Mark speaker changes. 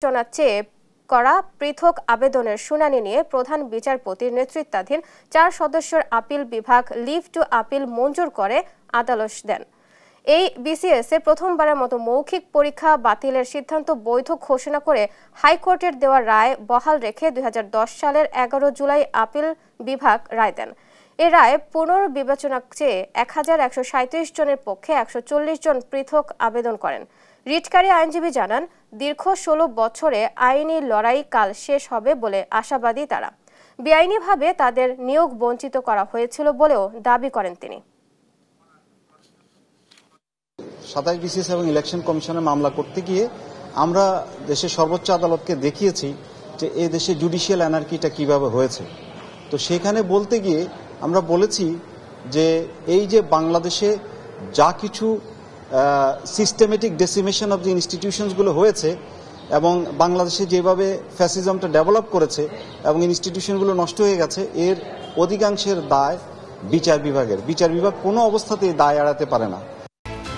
Speaker 1: বিবেচনার চেয়ে করা পৃথক আবেদনের শুনানি নিয়ে প্রধান বিচারপতির নেতৃত্বাধীন 4 সদস্যের আপিল বিভাগ লিভ টু আপিল মঞ্জুর করে আদালত দেন। এই বিসিএস এর প্রথমবারের মতো মৌখিক পরীক্ষা বাতিলের সিদ্ধান্ত বৈধ ঘোষণা করে হাইকোর্টের দেওয়া রায় বহাল রেখে 2010 সালের 11 জুলাই আপিল বিভাগ রায় দেন। এ রায় পুনর্বিবেচনার চেয়ে 1137 জনের পক্ষে 140 জন পৃথক আবেদন করেন। রিটকারী আইনজীবী জানান, দীর্ঘ 16 বছরে আইনি লড়াই কাল শেষ হবে বলে আশাবাদী তারা। বেআইনিভাবে তাদের নিয়োগ বঞ্চিত করা হয়েছিল বলেও দাবি করেন তিনি।
Speaker 2: 27 বিসিএস এবং ইলেকশন কমিশনে মামলা করতে গিয়ে আমরা দেশের সর্বোচ্চ আদালতকে দেখিয়েছি যে এই দেশে জুডিশিয়াল অ্যানার্কিটা কিভাবে হয়েছে। তো সেখানে বলতে গিয়ে আমরা বলেছি যে এই যে বাংলাদেশে যা কিছু সিস্টেমেটিক ডেসিমেশন অব দি ইনস্টিটিউশনসগুলো হয়েছে এবং বাংলাদেশে যেভাবে ফ্যাসিজমটা ডেভেলপ করেছে এবং ইনস্টিটিউশনগুলো নষ্ট হয়ে গেছে, এর অধিকাংশের দায় বিচার বিভাগের। বিচার বিভাগ কোনো অবস্থাতেই দায় এড়াতে পারে না।